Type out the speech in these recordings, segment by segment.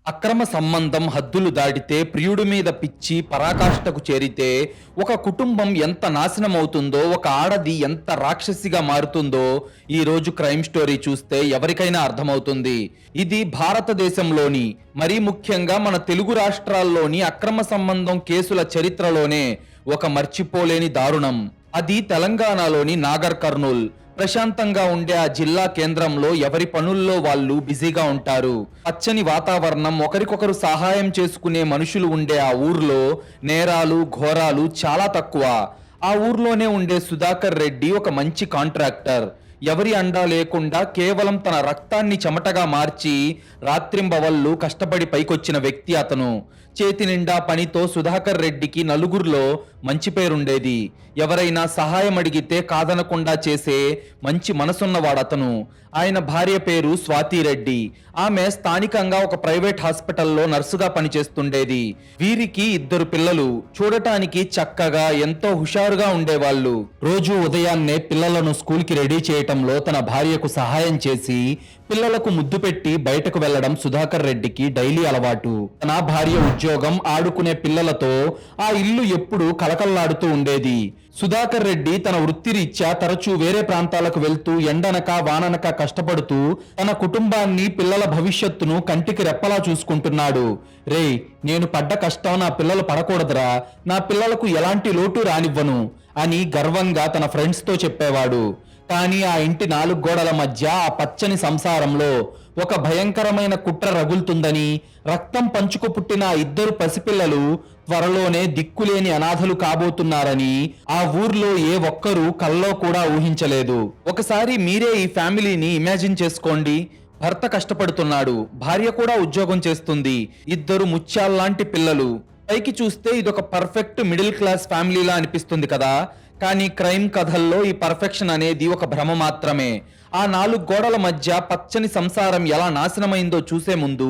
అక్రమ సంబంధం హద్దులు దాటితే ప్రియుడి మీద పిచ్చి పరాకాష్ఠకు చేరితే ఒక కుటుంబం ఎంత నాశనమవుతుందో, ఒక ఆడది ఎంత రాక్షసిగా మారుతుందో ఈ రోజు క్రైమ్ స్టోరీ చూస్తే ఎవరికైనా అర్థమవుతుంది. ఇది భారతదేశంలోని, మరీ ముఖ్యంగా మన తెలుగు రాష్ట్రాల్లోని అక్రమ సంబంధం కేసుల చరిత్రలోనే ఒక మర్చిపోలేని దారుణం. అది తెలంగాణలోని నాగర్ కర్నూల్. ప్రశాంతంగా ఉండే ఆ జిల్లా కేంద్రంలో ఎవరి పనుల్లో వాళ్ళు బిజీగా ఉంటారు. పచ్చని వాతావరణం, ఒకరికొకరు సహాయం చేసుకునే మనుషులు ఉండే ఆ ఊర్లో నేరాలు ఘోరాలు చాలా తక్కువ. ఆ ఊర్లోనే ఉండే సుధాకర్ రెడ్డి ఒక మంచి కాంట్రాక్టర్. ఎవరి అండా లేకుండా కేవలం తన రక్తాన్ని చెమటగా మార్చి రాత్రింబవళ్ళు కష్టపడి పైకొచ్చిన వ్యక్తి అతను. చేతి నిండా పనితో సుధాకర్ రెడ్డికి నలుగురిలో మంచి పేరుండేది. ఎవరైనా సహాయం అడిగితే కాదనకుండా చేసే మంచి మనసున్నవాడతను. ఆయన భార్య పేరు స్వాతిరెడ్డి. ఆమె స్థానికంగా ఒక ప్రైవేట్ హాస్పిటల్లో నర్సుగా పనిచేస్తుండేది. వీరికి 2 పిల్లలు. చూడటానికి చక్కగా ఎంతో హుషారుగా ఉండేవాళ్ళు. రోజు ఉదయాన్నే పిల్లలను స్కూల్కి రెడీ చేయటంలో తన భార్యకు సహాయం చేసి పిల్లలకు ముద్దు పెట్టి బయటకు వెళ్లడం సుధాకర్ రెడ్డికి డైలీ అలవాటు. తన భార్య ఉద్యోగం, ఆడుకునే పిల్లలతో ఆ ఇల్లు ఎప్పుడూ కలకల్లాడుతూ ఉండేది. సుధాకర్ రెడ్డి తన వృత్తిరీత్యా తరచూ వేరే ప్రాంతాలకు వెళ్తూ ఎండనక వాననక కష్టపడుతూ తన కుటుంబాన్ని, పిల్లల భవిష్యత్తును కంటికి రెప్పలా చూసుకుంటున్నాడు. రేయ్, నేను పడ్డ కష్టం నా పిల్లలు పడకూడదురా, నా పిల్లలకు ఎలాంటి లోటు రానివ్వను అని గర్వంగా తన ఫ్రెండ్స్తో చెప్పేవాడు. కానీ ఆ ఇంటి 4 గోడల మధ్య ఆ పచ్చని సంసారంలో ఒక భయంకరమైన కుట్ర రగులుతుందని, రక్తం పంచుకు పుట్టిన 2 పసిపిల్లలు త్వరలోనే దిక్కులేని అనాథలు కాబోతున్నారని ఆ ఊర్లో ఏ ఒక్కరూ కల్లో కూడా ఊహించలేదు. ఒకసారి మీరే ఈ ఫ్యామిలీని ఇమాజిన్ చేసుకోండి. భర్త కష్టపడుతున్నాడు, భార్య కూడా ఉద్యోగం చేస్తుంది, 2 ముత్యాల్లాంటి పిల్లలు. పైకి చూస్తే ఇదొక పర్ఫెక్ట్ మిడిల్ క్లాస్ ఫ్యామిలీలా అనిపిస్తుంది కదా. కానీ క్రైమ్ కథల్లో ఈ పర్ఫెక్షన్ అనేది ఒక భ్రమ మాత్రమే. ఆ 4 గోడల మధ్య పచ్చని సంసారం ఎలా నాశనమైందో చూసే ముందు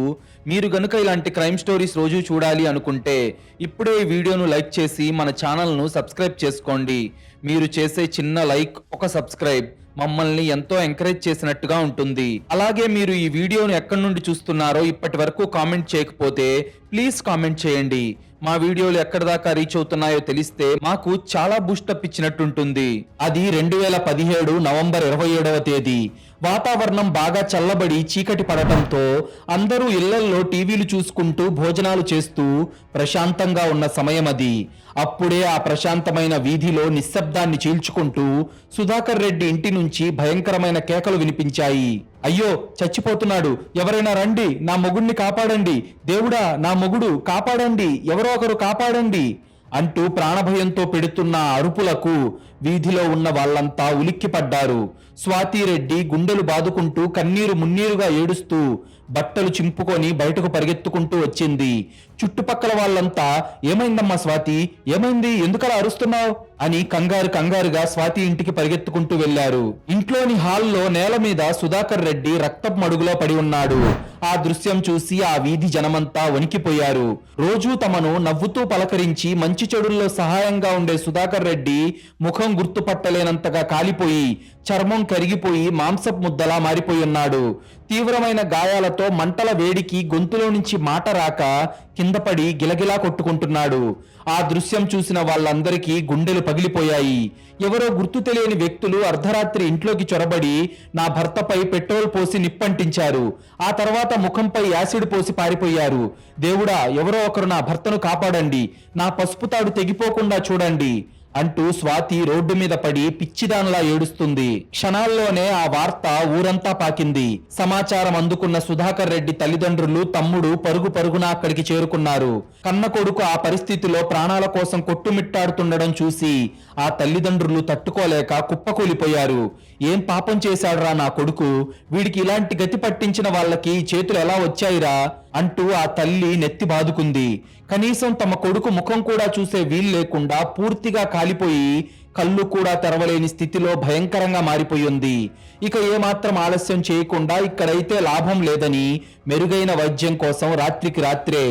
మీరు గనుక ఇలాంటి క్రైమ్ స్టోరీస్ రోజు చూడాలి అనుకుంటే ఇప్పుడే ఈ వీడియోను లైక్ చేసి మన ఛానల్ను సబ్స్క్రైబ్ చేసుకోండి. మీరు చేసే చిన్న లైక్, ఒక సబ్స్క్రైబ్ మమ్మల్ని ఎంతో ఎంకరేజ్ చేసినట్టుగా ఉంటుంది. అలాగే మీరు ఈ వీడియోను ఎక్కడి నుండి చూస్తున్నారో ఇప్పటి వరకు కామెంట్ చేయకపోతే ప్లీజ్ కామెంట్ చేయండి. మా వీడియోలు ఎక్కడి దాకా రీచ్ అవుతున్నాయో తెలిస్తే మాకు చాలా బూస్టప్ ఇచ్చినట్టుంటుంది. అది 2017 నవంబర్ 27వ తేదీ. వాతావరణం బాగా చల్లబడి చీకటి పడటంతో అందరూ ఇళ్లల్లో టీవీలు చూసుకుంటూ భోజనాలు చేస్తూ ప్రశాంతంగా ఉన్న సమయం అది. అప్పుడే ఆ ప్రశాంతమైన వీధిలో నిశ్శబ్దాన్ని చీల్చుకుంటూ సుధాకర్ రెడ్డి ఇంటి నుంచి భయంకరమైన కేకలు వినిపించాయి. అయ్యో, చచ్చిపోతున్నాడు, ఎవరైనా రండి, నా మొగుడిని కాపాడండి, దేవుడా నా మొగుడు కాపాడండి, ఎవరో ఒకరు కాపాడండి అంటూ ప్రాణభయంతో పెడుతున్న అరుపులకు వీధిలో ఉన్న వాళ్ళంతా ఉలిక్కిపడ్డారు. స్వాతిరెడ్డి గుండెలు బాదుకుంటూ కన్నీరు మున్నీరుగా ఏడుస్తూ బట్టలు చింపుకొని బయటకు పరిగెత్తుకుంటూ వచ్చింది. చుట్టుపక్కల వాళ్ళంతా ఏమైందమ్మా స్వాతి, ఏమైంది, ఎందుకలా అరుస్తున్నావు అని కంగారుగా స్వాతి ఇంటికి పరిగెత్తుకుంటూ వెళ్లారు. ఇంట్లోని హాల్లో నేల మీద సుధాకర్ రెడ్డి రక్తపు మడుగులో పడి ఉన్నాడు. ఆ దృశ్యం చూసి ఆ వీధి జనమంతా వణికిపోయారు. రోజూ తమను నవ్వుతూ పలకరించి మంచి చెడుల్లో సహాయంగా ఉండే సుధాకర్ రెడ్డి ముఖం గుర్తుపట్టలేనంతగా కాలిపోయి, చర్మం కరిగిపోయి మాంసపు ముద్దలా మారిపోయి ఉన్నాడు. తీవ్రమైన గాయాలతో మంటల వేడికి గొంతులో నుంచి మాట రాక కిందపడి గిలగిలా కొట్టుకుంటున్నాడు. ఆ దృశ్యం చూసిన వాళ్ళందరికీ గుండెలు పగిలిపోయాయి. ఎవరో గుర్తు తెలియని వ్యక్తులు అర్ధరాత్రి ఇంట్లోకి చొరబడి నా భర్తపై పెట్రోల్ పోసి నిప్పంటించారు. ఆ తర్వాత ముఖంపై యాసిడ్ పోసి పారిపోయారు. దేవుడా, ఎవరో ఒకరు నా భర్తను కాపాడండి, నా పసుపు తాడు తెగిపోకుండా చూడండి అంటూ స్వాతి రోడ్డు మీద పడి పిచ్చిదానిలా ఏడుస్తుంది. క్షణాల్లోనే ఆ వార్త ఊరంతా పాకింది. సమాచారం అందుకున్న సుధాకర్ రెడ్డి తల్లిదండ్రులు, తమ్ముడు పరుగున అక్కడికి చేరుకున్నారు. కన్న కొడుకు ఆ పరిస్థితిలో ప్రాణాల కోసం కొట్టుమిట్టాడుతుండడం చూసి ఆ తల్లిదండ్రులు తట్టుకోలేక కుప్పకూలిపోయారు. ఏం పాపం చేశాడురా నా కొడుకు, వీడికి ఇలాంటి గతి పట్టించిన వాళ్ళకి చేతులు ఎలా వచ్చాయిరా అంటూ ఆ తల్లి నెత్తి బాదుకుంది. కనీసం తమ కొడుకు ముఖం కూడా చూసే వీలు లేకుండా పూర్తిగా కాలిపోయి కళ్ళు కూడా తెరవలేని స్థితిలో భయంకరంగా మారిపోయింది. ఇక ఏమాత్రం ఆలస్యం చేయకుండా ఇక్కడైతే లాభం లేదని మెరుగైన వైద్యం కోసం రాత్రికి రాత్రే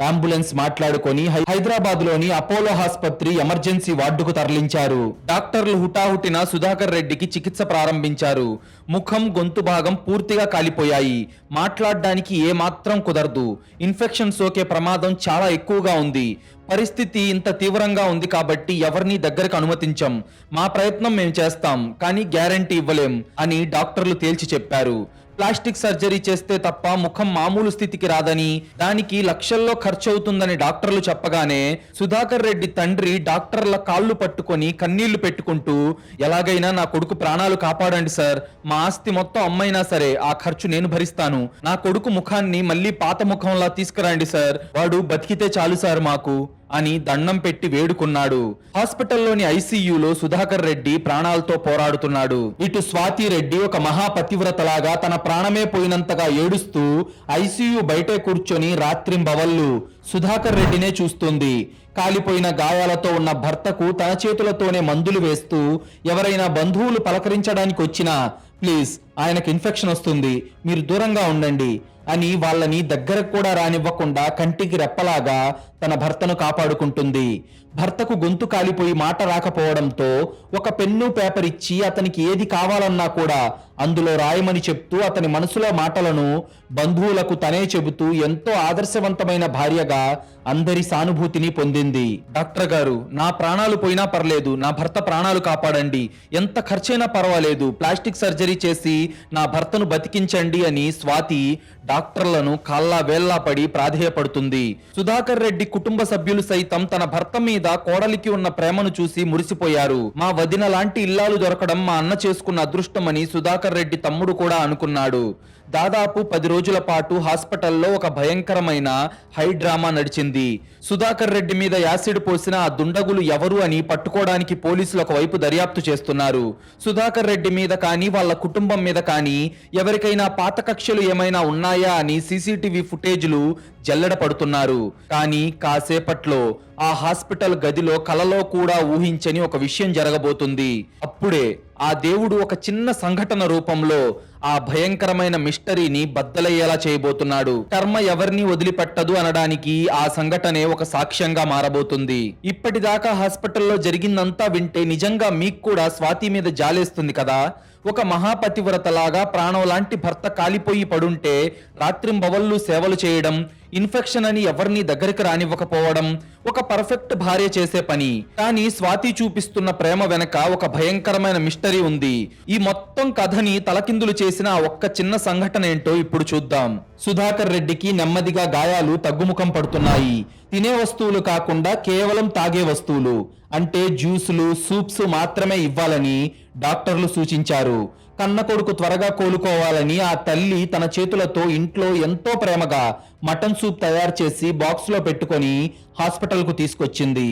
అంబులెన్స్ మాట్లాడుకొని హైదరాబాద్ లోని అపోలో ఆసుపత్రి ఎమర్జెన్సీ వార్డుకు తరలించారు. డాక్టర్లు హుటాహుటిన సుధాకర్ రెడ్డికి చికిత్స ప్రారంభించారు. ముఖం, గొంతు భాగం పూర్తిగా కాలిపోయాయి. మాట్లాడడానికి ఏమాత్రం కుదరదు. ఇన్ఫెక్షన్ సోకే ప్రమాదం చాలా ఎక్కువగా ఉంది. పరిస్థితి ఇంత తీవ్రంగా ఉంది కాబట్టి ఎవరిని దగ్గరకు అనుమతించం. మా ప్రయత్నం మేము చేస్తాం, కానీ గ్యారంటీ ఇవ్వలేం అని డాక్టర్లు తేల్చి చెప్పారు. ప్లాస్టిక్ సర్జరీ చేస్తే తప్ప ముఖం మామూలు స్థితికి రాదని, దానికి లక్షల్లో ఖర్చు అవుతుందని డాక్టర్లు చెప్పగానే సుధాకర్ రెడ్డి తండ్రి డాక్టర్ల కాళ్ళు పట్టుకొని కన్నీళ్లు పెట్టుకుంటూ, ఎలాగైనా నా కొడుకు ప్రాణాలు కాపాడండి సార్, మా ఆస్తి మొత్తం అమ్మైనా సరే ఆ ఖర్చు నేను భరిస్తాను, నా కొడుకు ముఖాన్ని మళ్ళీ పాత ముఖంలా తీసుకురండి సార్, వాడు బతికితే చాలు సార్ మాకు అని దండం పెట్టి వేడుకున్నాడు. హాస్పిటల్లోని ఐసీయూలో సుధాకర్ రెడ్డి ప్రాణాలతో పోరాడుతున్నాడు. ఇటు స్వాతి రెడ్డి ఒక మహాపతివ్రతలాగా తన ప్రాణమే పోయినంతగా ఏడుస్తూ ఐసీయూ బయటే కూర్చొని రాత్రింబవళ్ళు సుధాకర్ రెడ్డినే చూస్తుంది. కాలిపోయిన గాయాలతో ఉన్న భర్తకు తన చేతులతోనే మందులు వేస్తూ, ఎవరైనా బంధువులు పలకరించడానికి వచ్చినా ప్లీజ్ ఆయనకు ఇన్ఫెక్షన్ వస్తుంది, మీరు దూరంగా ఉండండి అని వాళ్ళని దగ్గరకు కూడా రానివ్వకుండా కంటికి రెప్పలాగా తన భర్తను కాపాడుకుంటుంది. భర్తకు గొంతు కాలిపోయి మాట రాకపోవడంతో ఒక పెన్ను, పేపర్ ఇచ్చి అతనికి ఏది కావాలన్నా కూడా అందులో రాయమని చెప్తూ అతని మనసులో మాటలను బంధువులకు తనే చెబుతూ ఎంతో ఆదర్శవంతమైన భార్యగా అందరి సానుభూతిని పొందింది. డాక్టర్ గారు, నా ప్రాణాలు పోయినా పర్లేదు, నా భర్త ప్రాణాలు కాపాడండి, ఎంత ఖర్చైనా పర్వాలేదు, ప్లాస్టిక్ సర్జరీ చేసి నా భర్తను బతికించండి అని స్వాతి డాక్టర్లను కాళ్ళా వేళ్లా పడి ప్రాధేయపడుతుంది. సుధాకర్ రెడ్డి కుటుంబ సభ్యులు సైతం తన భర్త మీద కోడలికి ఉన్న ప్రేమను చూసి మురిసిపోయారు. మా వదిన లాంటి ఇల్లాలు దొరకడం మా అన్న చేసుకున్న అదృష్టమని సుధాకర్ రెడ్డి తమ్ముడు కూడా అనుకున్నాడు. దాదాపు 10 రోజుల పాటు హాస్పిటల్లో ఒక భయంకరమైన హై డ్రామా నడిచింది. సుధాకర్ రెడ్డి మీద యాసిడ్ పోసిన ఆ దుండగులు ఎవరు అని పట్టుకోవడానికి పోలీసులు ఒకవైపు దర్యాప్తు చేస్తున్నారు. సుధాకర్ రెడ్డి మీద కానీ వాళ్ళ కుటుంబం మీద కానీ ఎవరికైనా పాత కక్షలు ఏమైనా ఉన్నాయా అని సీసీటీవీ ఫుటేజ్లు జల్లెడ పడుతున్నారు. కానీ కాసేపట్లో ఆ హాస్పిటల్ గదిలో కలలో కూడా ఊహించని ఒక విషయం జరగబోతుంది. అప్పుడే ఆ దేవుడు ఒక చిన్న సంఘటన రూపంలో ఆ భయంకరమైన మిస్టరీని బద్దలయ్యేలా చేయబోతున్నాడు. కర్మ ఎవరిని వదిలిపెట్టదు అనడానికి ఆ సంఘటనే ఒక సాక్ష్యంగా మారబోతుంది. ఇప్పటిదాకా హాస్పిటల్లో జరిగిందంతా వింటే నిజంగా మీకు కూడా స్వాతి మీద జాలేస్తుంది కదా. ఒక మహాపతివ్రతలాగా ప్రాణం లాంటి భర్త కాలిపోయి పడుంటే రాత్రింబవళ్ళు సేవలు చేయడం, ఇన్ఫెక్షన్ అని ఎవరిని దగ్గరికి రానివ్వకపోవడం ఒక పర్ఫెక్ట్ భార్య చేసే పని. కానీ స్వాతి చూపిస్తున్న ప్రేమ వెనక ఒక భయంకరమైన మిస్టరీ ఉంది. ఈ మొత్తం కథని తలకిందులు చేసిన ఒక్క చిన్న సంఘటన ఏంటో ఇప్పుడు చూద్దాం. సుధాకర్ రెడ్డికి నెమ్మదిగా గాయాలు తగ్గుముఖం పడుతున్నాయి. తినే వస్తువులు కాకుండా కేవలం తాగే వస్తువులు అంటే జ్యూసులు, సూప్స్ మాత్రమే ఇవ్వాలని డాక్టర్లు సూచించారు. కన్న కొడుకు త్వరగా కోలుకోవాలని ఆ తల్లి తన చేతులతో ఇంట్లో ఎంతో ప్రేమగా మటన్ సూప్ తయారు చేసి బాక్స్ లో పెట్టుకొని హాస్పిటల్ కు తీసుకొచ్చింది.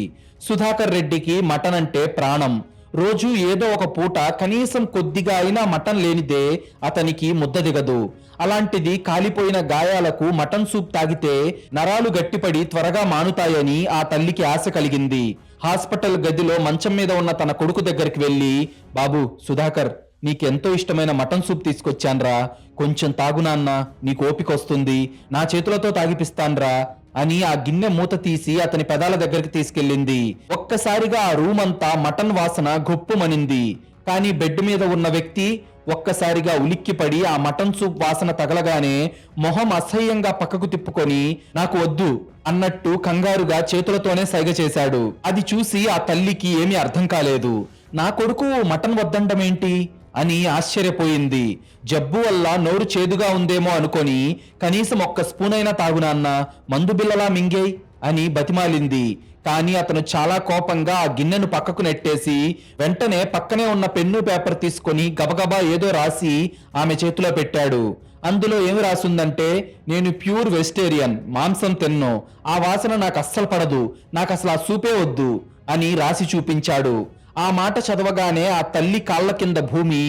సుధాకర్ రెడ్డికి మటన్ అంటే ప్రాణం. రోజు ఏదో ఒక పూట కనీసం కొద్దిగా అయినా మటన్ లేనిదే అతనికి ముద్ద దిగదు. అలాంటిది కాలిపోయిన గాయాలకు మటన్ సూప్ తాగితే నరాలు గట్టిపడి త్వరగా మానుతాయని ఆ తల్లికి ఆశ కలిగింది. హాస్పిటల్ గదిలో మంచం మీద ఉన్న తన కొడుకు దగ్గరికి వెళ్లి, బాబు సుధాకర్, నీకెంతో ఇష్టమైన మటన్ సూప్ తీసుకొచ్చాన్రా, కొంచెం తాగు నాన్న, నీకు ఓపిక వస్తుంది, నా చేతులతో తాగిపిస్తాన్రా అని ఆ గిన్నె మూత తీసి అతని పెదాల దగ్గరికి తీసుకెళ్ళింది. ఒక్కసారిగా ఆ రూమ్ అంతా మటన్ వాసన గొప్పుమనింది. కానీ బెడ్ మీద ఉన్న వ్యక్తి ఒక్కసారిగా ఉలిక్కిపడి ఆ మటన్ సూప్ వాసన తగలగానే మొహం అసహ్యంగా పక్కకు తిప్పుకొని నాకు వద్దు అన్నట్టు కంగారుగా చేతులతోనే సైగ చేశాడు. అది చూసి ఆ తల్లికి ఏమీ అర్థం కాలేదు. నా కొడుకు మటన్ వద్దంటమేంటి అని ఆశ్చర్యపోయింది. జబ్బు వల్ల నోరు చేదుగా ఉందేమో అనుకొని కనీసం ఒక్క స్పూన్ అయినా తాగునాన్న, మందు బిల్లలా మింగేయ్ అని బతిమాలింది. కానీ అతను చాలా కోపంగా ఆ గిన్నెను పక్కకు నెట్టేసి వెంటనే పక్కనే ఉన్న పెన్ను, పేపర్ తీసుకొని గబగబా ఏదో రాసి ఆమె చేతిలో పెట్టాడు. అందులో ఏమి రాసుందంటే, నేను ప్యూర్ వెజిటేరియన్, మాంసం తిన్ను, ఆ వాసన నాకు అస్సలు పడదు, నాకు అసలు ఆ సూపే వద్దు అని రాసి చూపించాడు. ఆ మాట చదవగానే ఆ తల్లి కాళ్ల కింద భూమి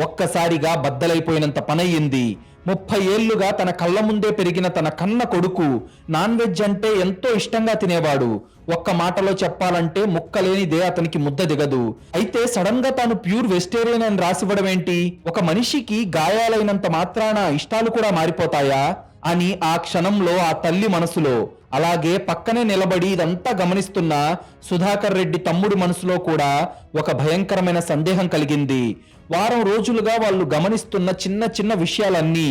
ఒక్కసారిగా బద్దలైపోయినంత పనయ్యింది. 30 ఏళ్లుగా తన కళ్ళ ముందే పెరిగిన తన కన్న కొడుకు నాన్ వెజ్ అంటే ఎంతో ఇష్టంగా తినేవాడు. ఒక్క మాటలో చెప్పాలంటే ముక్కలేనిదే అతనికి ముద్ద దిగదు. అయితే సడన్ గా తాను ప్యూర్ వెజిటేరియన్ అని రాసివ్వడం ఏంటి? ఒక మనిషికి గాయాలైనంత మాత్రాన ఇష్టాలు కూడా మారిపోతాయా అని ఆ క్షణంలో ఆ తల్లి మనసులో, అలాగే పక్కనే నిలబడి ఇదంతా గమనిస్తున్న సుధాకర్ రెడ్డి తమ్ముడి మనసులో కూడా ఒక భయంకరమైన సందేహం కలిగింది. వారం రోజులుగా వాళ్ళు గమనిస్తున్న చిన్న చిన్న విషయాలన్నీ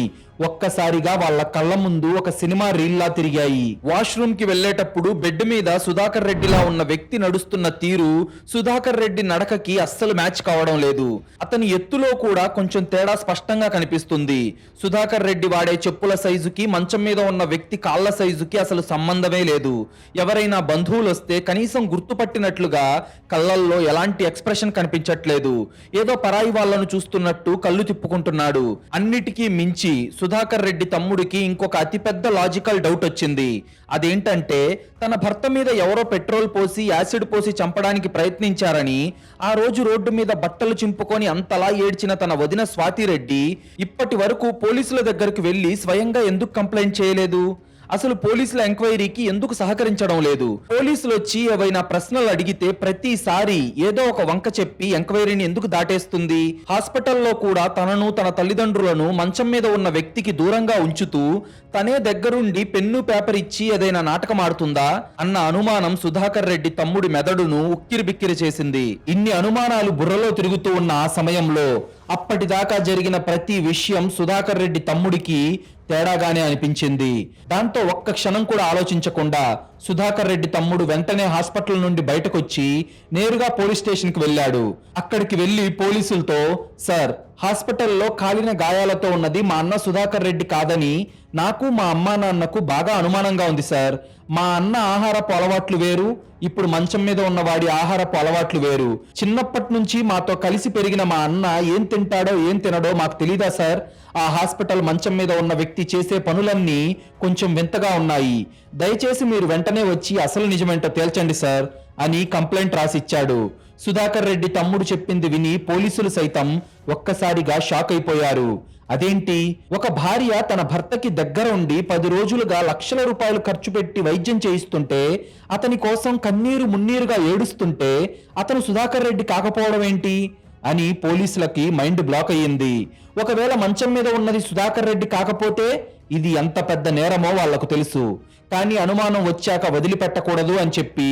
ఒక్కసారిగా వాళ్ళ కళ్ళ ముందు ఒక సినిమా రీల్లా తిరిగాయి. వాష్రూమ్ కి వెళ్లేటప్పుడు బెడ్ మీద సుధాకర్ రెడ్డిలా ఉన్న వ్యక్తి నడుస్తున్న తీరు సుధాకర్ రెడ్డి నడకకి అస్సలు మ్యాచ్ కావడం లేదు. అతని ఎత్తులో కూడా కొంచెం తేడా స్పష్టంగా కనిపిస్తుంది. సుధాకర్ రెడ్డి వాడే చెప్పుల సైజుకి మంచం మీద ఉన్న వ్యక్తి కాళ్ల సైజుకి అసలు సంబంధమే లేదు. ఎవరైనా బంధువులు వస్తే కనీసం గుర్తుపట్టినట్లుగా కళ్ళల్లో ఎలాంటి ఎక్స్ప్రెషన్ కనిపించట్లేదు. ఏదో పరాయి వాళ్లను చూస్తున్నట్టు కళ్ళు తిప్పుకుంటున్నాడు. అన్నిటికీ మించి సుధాకర్ రెడ్డి తమ్ముడికి ఇంకొక అతిపెద్ద లాజికల్ డౌట్ వచ్చింది. అదేంటంటే తన భర్త మీద ఎవరో పెట్రోల్ పోసి యాసిడ్ పోసి చంపడానికి ప్రయత్నించారని ఆ రోజు రోడ్డు మీద బట్టలు చింపుకొని అంతలా ఏడ్చిన తన వదిన స్వాతిరెడ్డి ఇప్పటి వరకు పోలీసుల దగ్గరికి వెళ్లి స్వయంగా ఎందుకు కంప్లైంట్ చేయలేదు? అసలు పోలీసుల ఎంక్వైరీకి ఎందుకు సహకరించడం లేదు? పోలీసులు వచ్చి ఏవైనా ప్రశ్నలు అడిగితే ప్రతిసారి ఏదో ఒక వంక చెప్పి ఎంక్వైరీని ఎందుకు దాటేస్తుంది? హాస్పిటల్లో కూడా తనను తన తల్లిదండ్రులను మంచం మీద ఉన్న వ్యక్తికి దూరంగా ఉంచుతూ తనే దగ్గరుండి పెన్ను పేపర్ ఇచ్చి ఏదైనా నాటకం ఆడుతుందా అన్న అనుమానం సుధాకర్ రెడ్డి తమ్ముడి మెదడును ఉక్కిరిబిక్కిరి చేసింది. ఇన్ని అనుమానాలు బుర్రలో తిరుగుతూ ఉన్న ఆ సమయంలో అప్పటిదాకా జరిగిన ప్రతి విషయం సుధాకర్ రెడ్డి తమ్ముడికి తేడాగానే అనిపించింది. దాంతో ఒక్క క్షణం కూడా ఆలోచించకుండా సుధాకర్ రెడ్డి తమ్ముడు వెంటనే హాస్పిటల్ నుండి బయటకొచ్చి నేరుగా పోలీస్ స్టేషన్ కి వెళ్ళాడు. అక్కడికి వెళ్లి పోలీసులతో, సార్, హాస్పిటల్లో కాలిన గాయాలతో ఉన్నది మా అన్న సుధాకర్ రెడ్డి కాదని నాకు మా అమ్మా నాన్నకు బాగా అనుమానంగా ఉంది సార్. మా అన్న ఆహారపు అలవాట్లు వేరు, ఇప్పుడు మంచం మీద ఉన్న వాడి ఆహారపు అలవాట్లు వేరు. చిన్నప్పటి నుంచి మాతో కలిసి పెరిగిన మా అన్న ఏం తింటాడో ఏం తినడో మాకు తెలీదా సార్? ఆ హాస్పిటల్ మంచం మీద ఉన్న వ్యక్తి చేసే పనులన్నీ కొంచెం వింతగా ఉన్నాయి. దయచేసి మీరు వెంటనే వచ్చి అసలు నిజమేంటో తేల్చండి సార్ అని కంప్లైంట్ రాసిచ్చాడు. సుధాకర్ రెడ్డి తమ్ముడు చెప్పింది విని పోలీసులు సైతం ఒక్కసారిగా షాక్ అయిపోయారు. అదేంటి, ఒక భార్య తన భర్తకి దగ్గరుండి 10 రోజులుగా లక్షల రూపాయలు ఖర్చు పెట్టి వైద్యం చేయిస్తుంటే అతని కోసం కన్నీరు మున్నీరుగా ఏడుస్తుంటే అతను సుధాకర్ రెడ్డి కాకపోవడం ఏంటి అని పోలీసులకి మైండ్ బ్లాక్ అయ్యింది. ఒకవేళ మంచం మీద ఉన్నది సుధాకర్ రెడ్డి కాకపోతే ఇది ఎంత పెద్ద నేరమో వాళ్లకు తెలుసు. కానీ అనుమానం వచ్చాక వదిలిపెట్టకూడదు అని చెప్పి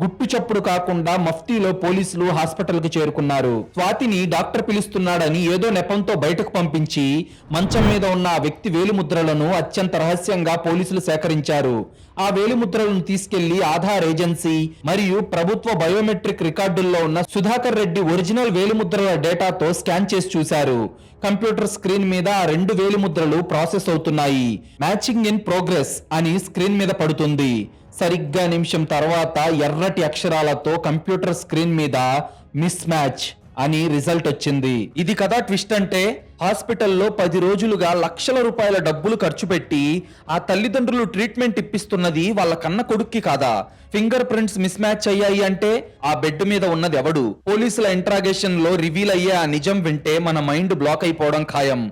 గుట్టు చప్పుడు కాకుండా మఫ్తీలో పోలీసులు హాస్పిటల్ కి చేరుకున్నారు. స్వాతిని డాక్టర్ పిలుస్తున్నాడని ఏదో నెపంతో బయటకు పంపించి మంచం మీద ఉన్న ఆ వ్యక్తి వేలిముద్రలను అత్యంత రహస్యంగా పోలీసులు సేకరించారు. ఆ వేలిముద్రలను తీసుకెళ్లి ఆధార్ ఏజెన్సీ మరియు ప్రభుత్వ బయోమెట్రిక్ రికార్డుల్లో ఉన్న సుధాకర్ రెడ్డి ఒరిజినల్ వేలిముద్రల డేటాతో స్కాన్ చేసి చూశారు. కంప్యూటర్ స్క్రీన్ మీద ఆ 2 వేలిముద్రలు ప్రాసెస్ అవుతున్నాయి. మ్యాచింగ్ ఇన్ ప్రోగ్రెస్ అని స్క్రీన్ మీద పడుతుంది. సరిగ్గా నిమిషం తర్వాత ఎర్రటి అక్షరాలతో కంప్యూటర్ స్క్రీన్ మీద మిస్ మ్యాచ్ అని రిజల్ట్ వచ్చింది. ఇది కదా ట్విస్ట్ అంటే. హాస్పిటల్లో 10 రోజులుగా లక్షల రూపాయల డబ్బులు ఖర్చు పెట్టి ఆ తల్లిదండ్రులు ట్రీట్మెంట్ ఇప్పిస్తున్నది వాళ్ళ కన్న కొడుక్కి కాదా? ఫింగర్ ప్రింట్స్ మిస్ మ్యాచ్ అయ్యాయి అంటే ఆ బెడ్ మీద ఉన్నది ఎవడు? పోలీసుల ఇంట్రాగేషన్ లో రివీల్ అయ్యే ఆ నిజం వింటే మన మైండ్ బ్లాక్ అయిపోవడం ఖాయం.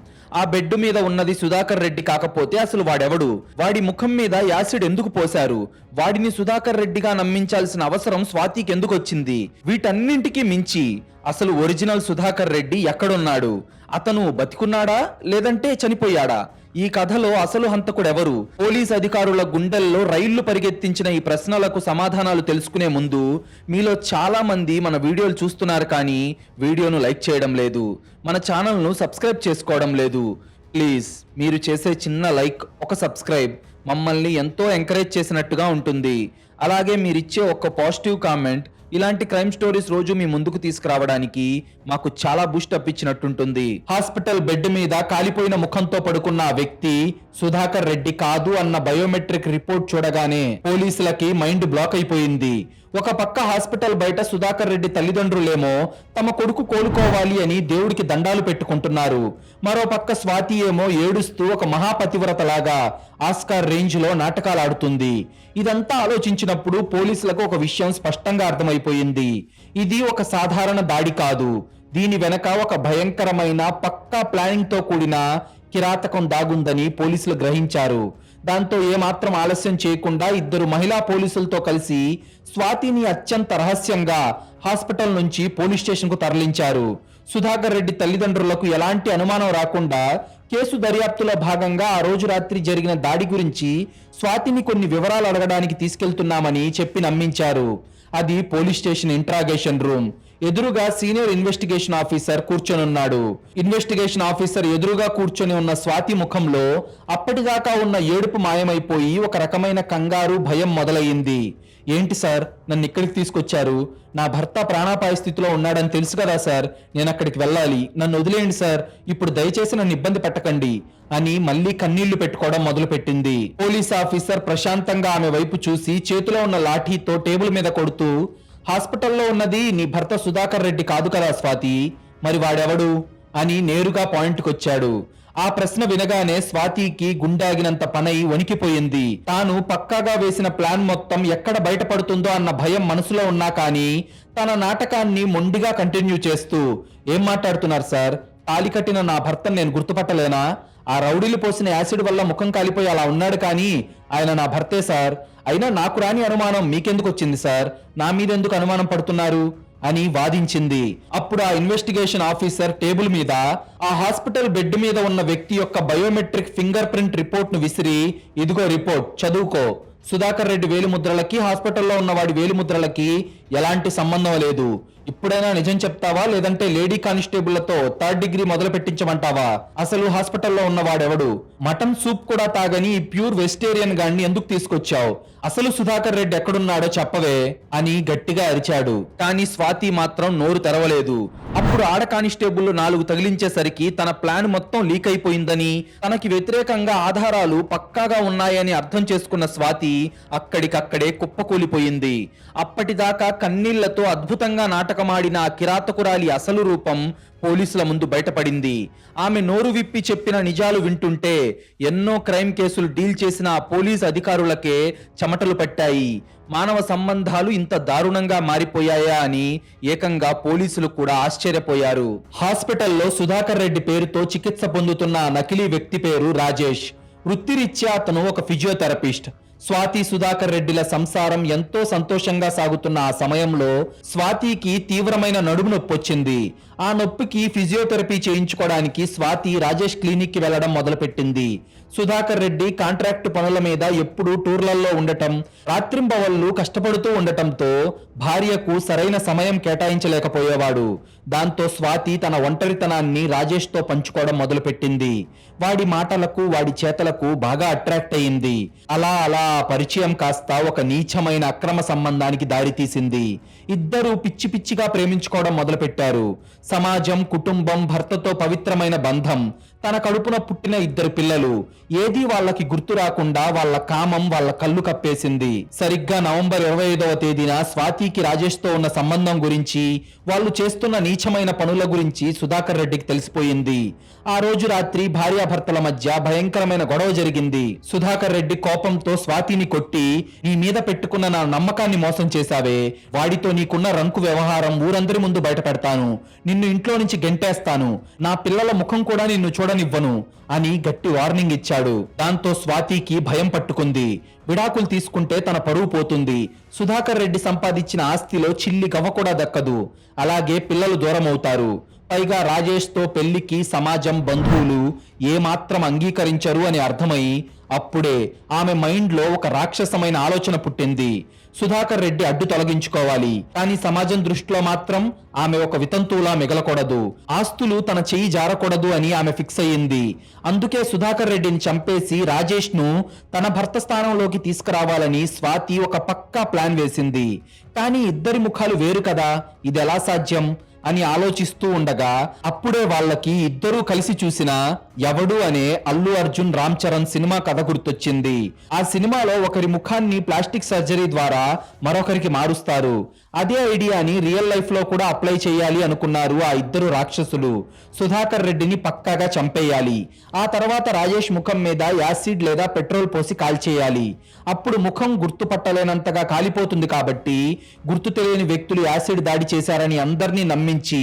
ఆ బెడ్ మీద ఉన్నది సుధాకర్ రెడ్డి కాకపోతే అసలు వాడెవడు? వాడి ముఖం మీద యాసిడ్ ఎందుకు పోశారు? వాడిని సుధాకర్ రెడ్డిగా నమ్మించాల్సిన అవసరం స్వాతికి ఎందుకు వచ్చింది? వీటన్నింటికి మించి అసలు ఒరిజినల్ సుధాకర్ రెడ్డి ఎక్కడున్నాడు? అతను బతికున్నాడా లేదంటే చనిపోయాడా? ఈ కథలో అసలు హంతకుడెవరు? పోలీస్ అధికారుల గుండెల్లో రైళ్లు పరిగెత్తించిన ఈ ప్రశ్నలకు సమాధానాలు తెలుసుకునే ముందు మీలో చాలా మంది మన వీడియోలు చూస్తున్నారు కానీ వీడియోను లైక్ చేయడం లేదు, మన ఛానల్ను సబ్స్క్రైబ్ చేసుకోవడం లేదు. ప్లీజ్ మీరు చేసే చిన్న లైక్, ఒక సబ్స్క్రైబ్ మమ్మల్ని ఎంతో ఎంకరేజ్ చేసినట్టుగా ఉంటుంది. అలాగే మీరిచ్చే ఒక పాజిటివ్ కామెంట్ ఇలాంటి క్రైమ్ స్టోరీస్ రోజు మీ ముందుకు తీసుకురావడానికి మాకు చాలా బూస్ట్ అప్ ఇచ్చినట్టుంటుంది. హాస్పిటల్ బెడ్ మీద కాలిపోయిన ముఖంతో పడుకున్న ఆ వ్యక్తి సుధాకర్ రెడ్డి కాదు అన్న బయోమెట్రిక్ రిపోర్ట్ చూడగానే పోలీసులకి మైండ్ బ్లాక్ అయిపోయింది. ఒక పక్క హాస్పిటల్ బయట సుధాకర్ రెడ్డి తల్లిదండ్రులేమో తమ కొడుకు కోలుకోవాలి అని దేవుడికి దండాలు పెట్టుకుంటున్నారు. మరో పక్క స్వాతి ఏమో ఏడుస్తూ ఒక మహాపతివ్రతలాగా ఆస్కార్ రేంజ్ లో నాటకాలు ఆడుతుంది. ఇదంతా ఆలోచించినప్పుడు పోలీసులకు ఒక విషయం స్పష్టంగా అర్థమైపోయింది. ఇది ఒక సాధారణ దాడి కాదు. దీని వెనక ఒక భయంకరమైన పక్కా ప్లానింగ్ తో కూడిన కిరాతకం దాగుందని పోలీసులు గ్రహించారు. దాంతో ఏమాత్రం ఆలస్యం చేయకుండా ఇద్దరు మహిళా పోలీసులతో కలిసి స్వాతిని అత్యంత రహస్యంగా హాస్పిటల్ నుంచి పోలీస్ స్టేషన్ కు తరలించారు. సుధాకర్ రెడ్డి తల్లిదండ్రులకు ఎలాంటి అనుమానం రాకుండా కేసు దర్యాప్తులో భాగంగా ఆ రోజు రాత్రి జరిగిన దాడి గురించి స్వాతిని కొన్ని వివరాలు అడగడానికి తీసుకెళ్తున్నామని చెప్పి నమ్మించారు. అది పోలీస్ స్టేషన్ ఇంట్రాగేషన్ రూమ్. ఎదురుగా సీనియర్ ఇన్వెస్టిగేషన్ ఆఫీసర్ కూర్చొనున్నాడు. ఇన్వెస్టిగేషన్ ఆఫీసర్ ఎదురుగా కూర్చొని ఉన్న స్వాతి ముఖంలో అప్పటిదాకా ఉన్న ఏడుపు మాయమైపోయి ఒక రకమైన కంగారు, భయం మొదలయ్యింది. ఏంటి సార్, నన్ను ఇక్కడికి తీసుకొచ్చారు? నా భర్త ప్రాణాపాయ స్థితిలో ఉన్నాడని తెలుసు కదా సార్, నేను అక్కడికి వెళ్ళాలి, నన్ను వదిలేయండి సార్, ఇప్పుడు దయచేసి నన్ను ఇబ్బంది పెట్టకండి అని మళ్ళీ కన్నీళ్లు పెట్టుకోవడం మొదలుపెట్టింది. పోలీస్ ఆఫీసర్ ప్రశాంతంగా ఆమె వైపు చూసి చేతిలో ఉన్న లాఠీతో టేబుల్ మీద కొడుతూ, హాస్పిటల్లో ఉన్నది నీ భర్త సుధాకర్ రెడ్డి కాదు కదా స్వాతి, మరి వాడెవడు అని నేరుగా పాయింట్కి వచ్చాడు. ఆ ప్రశ్న వినగానే స్వాతికి గుండాగినంత పనై వణికిపోయింది. తాను పక్కాగా వేసిన ప్లాన్ మొత్తం ఎక్కడ బయటపడుతుందో అన్న భయం మనసులో ఉన్నా కానీ తన నాటకాన్ని మొండిగా కంటిన్యూ చేస్తూ, ఏం మాట్లాడుతున్నారు సార్, తాళి కట్టిన నా భర్తను నేను గుర్తుపట్టలేనా? ఆ రౌడీలు పోసిన యాసిడ్ వల్ల ముఖం కాలిపోయి అలా ఉన్నాడు, కానీ ఆయన నా భర్తే సార్. అయినా నాకు రాని అనుమానం మీకెందుకు వచ్చింది సార్? నా మీదెందుకు అనుమానం పడుతున్నారు అని వాదించింది. అప్పుడు ఆ ఇన్వెస్టిగేషన్ ఆఫీసర్ టేబుల్ మీద ఆ హాస్పిటల్ బెడ్ మీద ఉన్న వ్యక్తి యొక్క బయోమెట్రిక్ ఫింగర్ ప్రింట్ రిపోర్ట్ ను విసిరి, ఇదిగో రిపోర్ట్, చదువుకో. సుధాకర్ రెడ్డి వేలిముద్రలకి హాస్పిటల్లో ఉన్న వాడి వేలిముద్రలకి ఎలాంటి సంబంధం లేదు. ఇప్పుడైనా నిజం చెప్తావా, లేదంటే లేడీ కానిస్టేబుళ్లతో 3rd డిగ్రీ మొదలు పెట్టించమంటావా? అసలు హాస్పిటల్లో ఉన్నవాడెవడు? మటన్ సూప్ కూడా తాగని ఈ ప్యూర్ వెజిటేరియన్ గాన్ని ఎందుకు తీసుకొచ్చావు? అసలు సుధాకర్ రెడ్డి ఎక్కడున్నాడో చెప్పవే అని గట్టిగా అరిచాడు. కానీ స్వాతి మాత్రం నోరు తెరవలేదు. అప్పుడు ఆడ కానిస్టేబుల్ 4 తగిలించేసరికి తన ప్లాన్ మొత్తం లీక్ అయిపోయిందని, తనకి వ్యతిరేకంగా ఆధారాలు పక్కాగా ఉన్నాయని అర్థం చేసుకున్న స్వాతి అక్కడికక్కడే కుప్పకూలిపోయింది. అప్పటిదాకా కన్నీళ్లతో అద్భుతంగా నాటకమాడిన ఆ కిరాతకురాలి అసలు రూపం పోలీసుల ముందు బయటపడింది. ఆమె నోరు విప్పి చెప్పిన నిజాలు వింటుంటే ఎన్నో క్రైమ్ కేసులు డీల్ చేసిన ఆ పోలీస్ అధికారులకే చెమటలు పట్టాయి. మానవ సంబంధాలు ఇంత దారుణంగా మారిపోయాయా అని ఏకంగా పోలీసులు కూడా ఆశ్చర్యపోయారు. హాస్పిటల్లో సుధాకర్ రెడ్డి పేరుతో చికిత్స పొందుతున్న నకిలీ వ్యక్తి పేరు రాజేష్. వృత్తిరీత్యా అతను ఒక ఫిజియోథెరపిస్ట్. స్వాతి సుధాకర్ రెడ్డిల సంసారం ఎంతో సంతోషంగా సాగుతున్న ఆ సమయంలో స్వాతికి తీవ్రమైన నడుము నొప్పి వచ్చింది. ఆ నొప్పికి ఫిజియోథెరపీ చేయించుకోవడానికి స్వాతి రాజేష్ క్లినిక్ కి వెళ్లడం మొదలుపెట్టింది. సుధాకర్ రెడ్డి కాంట్రాక్ట్ పనుల మీద ఎప్పుడూ టూర్లలో ఉండటం, రాత్రింబవళ్లు కష్టపడుతూ ఉండటంతో భార్యకు సరైన సమయం కేటాయించలేకపోయేవాడు. దాంతో స్వాతి తన ఒంటరితనాన్ని రాజేష్ తో పంచుకోవడం మొదలుపెట్టింది. వాడి మాటలకు, వాడి చేతలకు బాగా అట్రాక్ట్ అయింది. అలా అలా పరిచయం కాస్త ఒక నీచమైన అక్రమ సంబంధానికి దారితీసింది. ఇద్దరూ పిచ్చి పిచ్చిగా ప్రేమించుకోవడం మొదలుపెట్టారు. సమాజం, కుటుంబం, భర్తతో పవిత్రమైన బంధం, తన కడుపున పుట్టిన 2 పిల్లలు, ఏదీ వాళ్ళకి గుర్తు రాకుండా వాళ్ళ కామం వాళ్ళ కళ్ళు కప్పేసింది. సరిగ్గా నవంబర్ 25వ తేదీన స్వాతికి రాజేష్ తో ఉన్న సంబంధం గురించి, వాళ్ళు చేస్తున్న నీచమైన పనుల గురించి సుధాకర్ రెడ్డికి తెలిసిపోయింది. ఆ రోజు రాత్రి భార్యాభర్తల మధ్య భయంకరమైన గొడవ జరిగింది. సుధాకర్ రెడ్డి కోపంతో స్వాతిని కొట్టి, నీ మీద పెట్టుకున్న నా నమ్మకాన్ని మోసం చేశావే, వాడితో నీకున్న రంకు వ్యవహారం ఊరందరి ముందు బయట పెడతాను, నిన్ను ఇంట్లో నుంచి గెంటేస్తాను, నా పిల్లల ముఖం కూడా నిన్ను చూడనివ్వను అని గట్టి వార్నింగ్ ఇచ్చాడు. దాంతో స్వాతికి భయం పట్టుకుంది. విడాకులు తీసుకుంటే తన పరువు పోతుంది, సుధాకర్ రెడ్డి సంపాదించిన ఆస్తిలో చిల్లి గవ్వ కూడా దక్కదు, అలాగే పిల్లలు దూరం అవుతారు. పైగా రాజేష్ తో పెళ్లికి సమాజం, బంధువులు ఏమాత్రం అంగీకరించరు అని అర్థమై అప్పుడే ఆమె మైండ్ లో ఒక రాక్షసమైన ఆలోచన పుట్టింది. సుధాకర్ రెడ్డి అడ్డు తొలగించుకోవాలి, కానీ సమాజం దృష్టిలో మాత్రం ఆమె ఒక వితంతువులా మిగలకూడదు, ఆస్తులు తన చెయ్యి జారకూడదు అని ఆమె ఫిక్స్ అయ్యింది. అందుకే సుధాకర్ రెడ్డిని చంపేసి రాజేష్ ను తన భర్త స్థానంలోకి తీసుకురావాలని స్వాతి ఒక పక్కా ప్లాన్ వేసింది. కానీ ఇద్దరి ముఖాలు వేరు కదా, ఇది ఎలా సాధ్యం అని ఆలోచిస్తూ ఉండగా అప్పుడే వాళ్ళకి ఇద్దరూ కలిసి చూసిన ఎవడు అనే అల్లు అర్జున్, రామ్ చరణ్ సినిమా కథ గుర్తొచ్చింది. ఆ సినిమాలో ఒకరి ముఖాన్ని ప్లాస్టిక్ సర్జరీ ద్వారా మరొకరికి మారుస్తారు. అదే ఐడియాని రియల్ లైఫ్ లో కూడా అప్లై చేయాలి అనుకున్నారు ఆ ఇద్దరు రాక్షసులు. సుధాకర్ రెడ్డిని పక్కాగా చంపేయాలి, ఆ తర్వాత రాజేష్ ముఖం మీద యాసిడ్ లేదా పెట్రోల్ పోసి కాల్చేయాలి. అప్పుడు ముఖం గుర్తుపట్టలేనంతగా కాలిపోతుంది కాబట్టి గుర్తు తెలియని వ్యక్తులు యాసిడ్ దాడి చేశారని అందరినీ నమ్మించి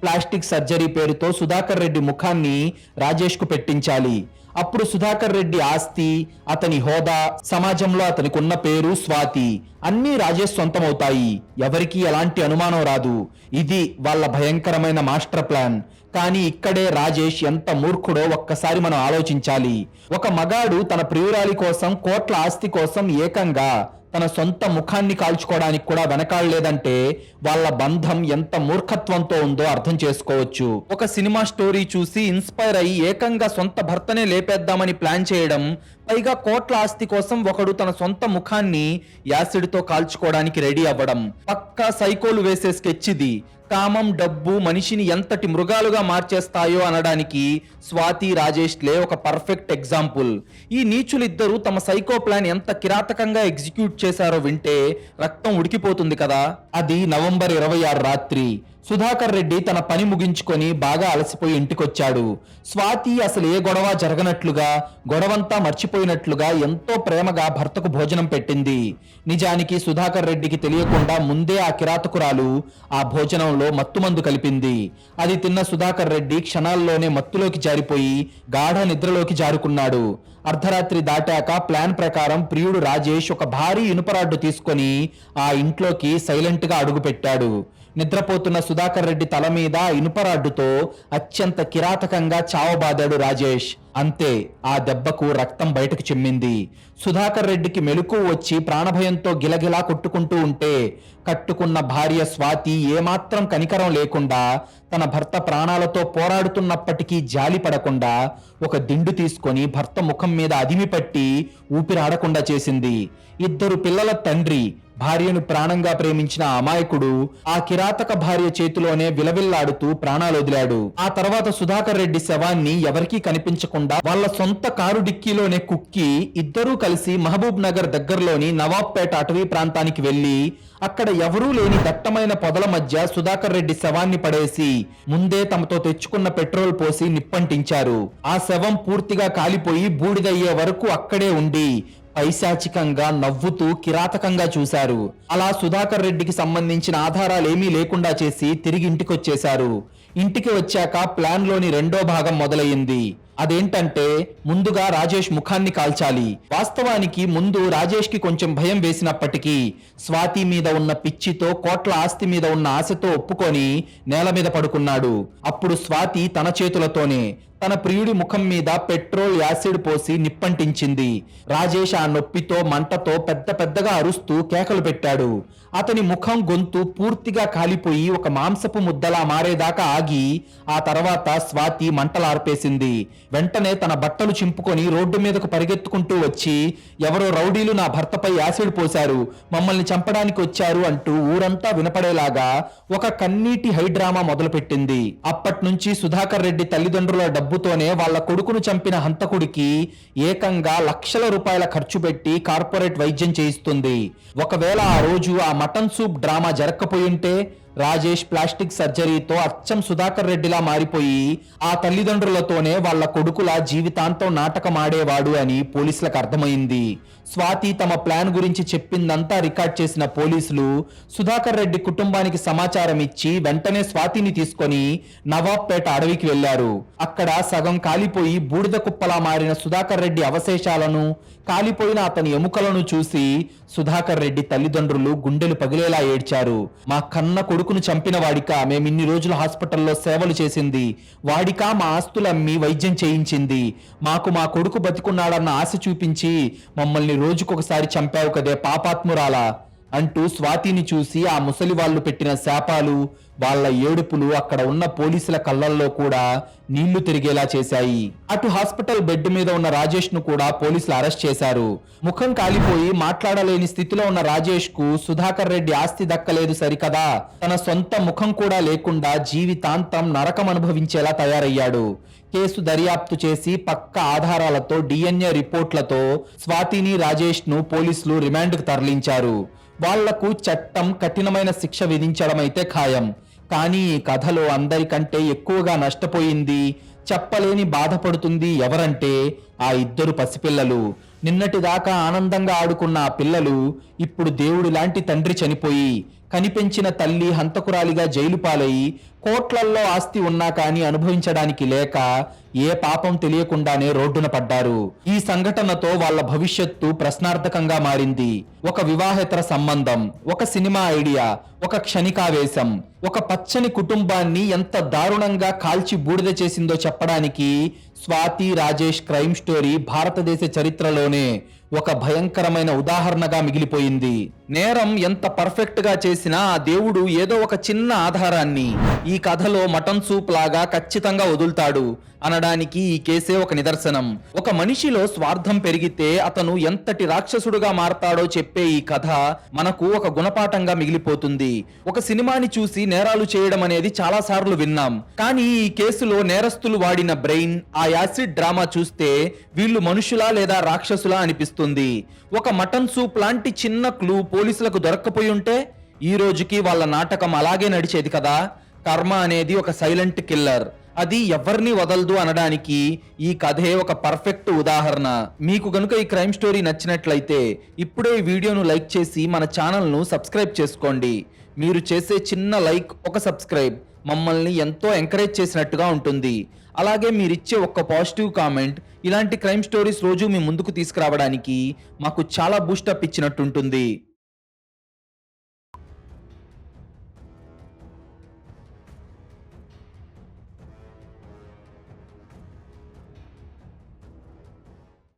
ప్లాస్టిక్ సర్జరీ పేరుతో సుధాకర్ రెడ్డి ముఖాన్ని రాజేష్ కు పెట్టించాలి. అప్పుడు సుధాకర్ రెడ్డి ఆస్తి, అతని హోదా, సమాజంలో అతనికి ఉన్న పేరు, స్వాతి అన్నీ రాజేష్ సొంతమవుతాయి. ఎవరికీ ఎలాంటి అనుమానం రాదు. ఇది వాళ్ళ భయంకరమైన మాస్టర్ ప్లాన్. కానీ ఇక్కడే రాజేష్ ఎంత మూర్ఖుడో ఒక్కసారి మనం ఆలోచించాలి. ఒక మగాడు తన ప్రియురాలి కోసం, కోట్ల ఆస్తి కోసం ఏకంగా తన సొంత ముఖాన్ని కాల్చుకోవడానికి కూడా వెనకాడలేదంటే వాళ్ళ బంధం ఎంత మూర్ఖత్వంతో ఉందో అర్థం చేసుకోవచ్చు. ఒక సినిమా స్టోరీ చూసి ఇన్స్పైర్ అయ్యి ఏకంగా సొంత భర్తనే లేపేద్దామని ప్లాన్ చేయడం, పైగా కోట్ల ఆస్తి కోసం ఒకడు తన సొంత ముఖాన్ని యాసిడ్ తో కాల్చుకోవడానికి రెడీ అవ్వడం పక్కా సైకోలు వేసే స్కెచ్ ఇది. కామం, డబ్బు మనిషిని ఎంతటి మృగాలుగా మార్చేస్తాయో అనడానికి స్వాతి, రాజేష్లే ఒక పర్ఫెక్ట్ ఎగ్జాంపుల్. ఈ నీచులిద్దరూ తమ సైకో ప్లాన్ ఎంత కిరాతకంగా ఎగ్జిక్యూట్ చేశారో వింటే రక్తం ఉడికిపోతుంది కదా. అది నవంబర్ 26 రాత్రి. సుధాకర్ రెడ్డి తన పని ముగించుకొని బాగా అలసిపోయి ఇంటికొచ్చాడు. స్వాతి అసలు ఏ గొడవ జరగనట్లుగా, గొడవంతా మర్చిపోయినట్లుగా ఎంతో ప్రేమగా భర్తకు భోజనం పెట్టింది. నిజానికి సుధాకర్ రెడ్డికి తెలియకుండా ముందే ఆ కిరాతకురాలు ఆ భోజనంలో మత్తుమందు కలిపింది. అది తిన్న సుధాకర్ రెడ్డి క్షణాల్లోనే మత్తులోకి జారిపోయి గాఢ నిద్రలోకి జారుకున్నాడు. అర్ధరాత్రి దాటాక ప్లాన్ ప్రకారం ప్రియుడు రాజేష్ ఒక భారీ ఇనుపరాడ్డు తీసుకొని ఆ ఇంట్లోకి సైలెంట్ గా అడుగుపెట్టాడు. నిద్రపోతున్న సుధాకర్ రెడ్డి తల మీద ఇనుపరాడ్డుతో అత్యంత కిరాతకంగా చావబాదాడు రాజేష్. అంతే, ఆ దెబ్బకు రక్తం బయటకు చిమ్మింది. సుధాకర్ రెడ్డికి మెలకువ వచ్చి ప్రాణభయంతో గిలగిలా కొట్టుకుంటూ ఉంటే కట్టుకున్న భార్య స్వాతి ఏమాత్రం కనికరం లేకుండా తన భర్త ప్రాణాలతో పోరాడుతున్నప్పటికీ జాలి పడకుండా ఒక దిండు తీసుకొని భర్త ముఖం మీద అదిమి పట్టి ఊపిరాడకుండా చేసింది. ఇద్దరు పిల్లల తండ్రి భార్యను ప్రాణంగా ప్రేమించిన అమాయకుడు ఆ కిరాతక భార్య చేతిలోనే విలవిల్లాడుతూ ప్రాణాలు వదిలాడు. ఆ తర్వాత సుధాకర్ రెడ్డి శవాన్ని ఎవరికీ కనిపించకుండా వాళ్ళ సొంత కారు డిక్కీలోనే కుక్కి ఇద్దరూ కలిసి మహబూబ్ నగర్ దగ్గరలోని నవాబ్పేట అటవీ ప్రాంతానికి వెళ్లి అక్కడ ఎవరూ లేని దట్టమైన పొదల మధ్య సుధాకర్ రెడ్డి శవాన్ని పడేసి ముందే తమతో తెచ్చుకున్న పెట్రోల్ పోసి నిప్పంటించారు. ఆ శవం పూర్తిగా కాలిపోయి బూడిదయ్యే వరకు అక్కడే ఉండి పైశాచికంగా నవ్వుతూ కిరాతకంగా చూశారు. అలా సుధాకర్ రెడ్డికి సంబంధించిన ఆధారాలేమీ లేకుండా చేసి తిరిగి ఇంటికొచ్చేశారు. ఇంటికి వచ్చాక ప్లాన్ లోని రెండో భాగం మొదలయ్యింది. అదేంటంటే ముందుగా రాజేష్ ముఖాన్ని కాల్చాలి. వాస్తవానికి ముందు రాజేష్ కి కొంచెం భయం వేసినప్పటికీ స్వాతి మీద ఉన్న పిచ్చితో, కోట్ల ఆస్తి మీద ఉన్న ఆశతో ఒప్పుకొని నేల మీద పడుకున్నాడు. అప్పుడు స్వాతి తన చేతులతోనే తన ప్రియుడి ముఖం మీద పెట్రోల్, యాసిడ్ పోసి నిప్పంటించింది. రాజేష్ ఆ నొప్పితో, మంటతో పెద్ద పెద్దగా అరుస్తూ కేకలు పెట్టాడు. అతని ముఖం, గొంతు పూర్తిగా కాలిపోయి ఒక మాంసపు ముద్దలా మారేదాకా ఆగి ఆ తర్వాత స్వాతి మంటలార్పేసింది. వెంటనే తన బట్టలు చింపుకొని రోడ్డు మీదకు పరిగెత్తుకుంటూ వచ్చి ఎవరో రౌడీలు నా భర్తపై యాసిడ్ పోశారు, మమ్మల్ని చంపడానికి వచ్చారు అంటూ ఊరంతా వినపడేలాగా ఒక కన్నీటి హైడ్రామా మొదలుపెట్టింది. అప్పట్నుంచి సుధాకర్ రెడ్డి తల్లిదండ్రుల డబ్బుతోనే వాళ్ళ కొడుకును చంపిన హంతకుడికి ఏకంగా లక్షల రూపాయల ఖర్చు పెట్టి కార్పొరేట్ వైద్యం చేయిస్తుంది. ఒకవేళ ఆ రోజు ఆ మటన్ సూప్ డ్రామా జరగకపోయింటే రాజేష్ ప్లాస్టిక్ సర్జరీతో అచ్చం సుధాకర్ రెడ్డిలా మారిపోయి ఆ తల్లిదండ్రులతోనే వాళ్ళ కొడుకులా జీవితాంతం నాటకం ఆడేవాడు అని పోలీసులకు అర్థమైంది. స్వాతి తమ ప్లాన్ గురించి చెప్పిందంతా రికార్డ్ చేసిన పోలీసులు సుధాకర్ రెడ్డి కుటుంబానికి సమాచారం ఇచ్చి వెంటనే స్వాతిని తీసుకొని నవాబ్పేట అడవికి వెళ్లారు. అక్కడ సగం కాలిపోయి బూడిద కుప్పలా మారిన సుధాకర్ రెడ్డి అవశేషాలను, కాలిపోయిన అతని ఎముకలను చూసి సుధాకర్ రెడ్డి తల్లిదండ్రులు గుండెలు పగిలేలా ఏడ్చారు. మా కన్న కొడుకును చంపిన వాడికా మేమిన్ని రోజులు హాస్పిటల్లో సేవలు చేసింది, వాడికా మా ఆస్తులమ్మి వైద్యం చేయించింది, మాకు మా కొడుకు బతికున్నాడన్న ఆశ చూపించి మమ్మల్ని రోజుకొకసారి చంపావు కదే పాపాత్మురాలా అంటూ స్వాతిని చూసి ఆ ముసలి వాళ్ళు పెట్టిన శాపాలు, వాళ్ళ ఏడుపులు అక్కడ ఉన్న పోలీసుల కళ్ళల్లో కూడా నీళ్లు తిరిగేలా చేశాయి. అటు హాస్పిటల్ బెడ్ మీద ఉన్న రాజేష్ ను కూడా పోలీసులు అరెస్ట్ చేశారు. ముఖం కాలిపోయి మాట్లాడలేని స్థితిలో ఉన్న రాజేష్ కు సుధాకర్ రెడ్డి ఆస్తి దక్కలేదు సరికదా, తన సొంత ముఖం కూడా లేకుండా జీవితాంతం నరకం అనుభవించేలా తయారయ్యాడు. కేసు దర్యాప్తు చేసి పక్క ఆధారాలతో, డిఎన్ఏ రిపోర్ట్లతో స్వాతిని, రాజేష్ ను పోలీసులు రిమాండ్ కు తరలించారు. వాళ్లకు చట్టం కఠినమైన శిక్ష విధించడం అయితే ఖాయం. కానీ ఈ కథలో అందరికంటే ఎక్కువగా నష్టపోయింది, చెప్పలేని బాధపడుతుంది ఎవరంటే ఆ ఇద్దరు పసిపిల్లలు. నిన్నటిదాకా ఆనందంగా ఆడుకున్న ఆ పిల్లలు ఇప్పుడు దేవుడి లాంటి తండ్రి చనిపోయి కనిపెంచిన తల్లి హంతకురాలిగా జైలు పాలయి కోట్లల్లో ఆస్తి ఉన్నా కానీ అనుభవించడానికి లేక ఏ పాపం తెలియకుండానే రోడ్డున పడ్డారు. ఈ సంఘటనతో వాళ్ళ భవిష్యత్తు ప్రశ్నార్థకంగా మారింది. ఒక వివాహేతర సంబంధం, ఒక సినిమా ఐడియా, ఒక క్షణికావేశం, ఒక పచ్చని కుటుంబాన్ని ఎంత దారుణంగా కాల్చి బూడిద చేసిందో చెప్పడానికి స్వాతి రాజేష్ క్రైమ్ స్టోరీ భారతదేశ చరిత్రలోనే ఒక భయంకరమైన ఉదాహరణగా మిగిలిపోయింది. నేరం ఎంత పర్ఫెక్ట్ గా చేసినా ఆ దేవుడు ఏదో ఒక చిన్న ఆధారాన్ని ఈ కథలో మటన్ సూప్ లాగా ఖచ్చితంగా వదులుతాడు అనడానికి ఈ కేసే ఒక నిదర్శనం. ఒక మనిషిలో స్వార్థం పెరిగితే అతను ఎంతటి రాక్షసుడుగా మారతాడో చెప్పే ఈ కథ మనకు ఒక గుణపాఠంగా మిగిలిపోతుంది. ఒక సినిమాని చూసి నేరాలు చేయడం అనేది చాలా సార్లు విన్నాం, కానీ ఈ కేసులో నేరస్తులు వాడిన బ్రెయిన్, ఆ యాసిడ్ డ్రామా చూస్తే వీళ్ళు మనుషులా లేదా రాక్షసులా అనిపిస్తుంది. ఒక మటన్ సూప్ లాంటి చిన్న క్లూ పోలీసులకు దొరక్కపోయి ఉంటే ఈ రోజుకి వాళ్ళ నాటకం అలాగే నడిచేది కదా. కర్మ అనేది ఒక సైలెంట్ కిల్లర్, అది ఎవరిని వదలదు అనడానికి ఈ కథే ఒక పర్ఫెక్ట్ ఉదాహరణ. మీకు గనుక ఈ క్రైమ్ స్టోరీ నచ్చినట్లయితే ఇప్పుడే ఈ వీడియోను లైక్ చేసి మన ఛానల్ను సబ్స్క్రైబ్ చేసుకోండి. మీరు చేసే చిన్న లైక్, ఒక సబ్స్క్రైబ్ మమ్మల్ని ఎంతో ఎంకరేజ్ చేసినట్టుగా ఉంటుంది. అలాగే మీరిచ్చే ఒక్క పాజిటివ్ కామెంట్ ఇలాంటి క్రైమ్ స్టోరీస్ రోజు మీ ముందుకు తీసుకురావడానికి మాకు చాలా బూస్టప్ ఇచ్చినట్టుంటుంది.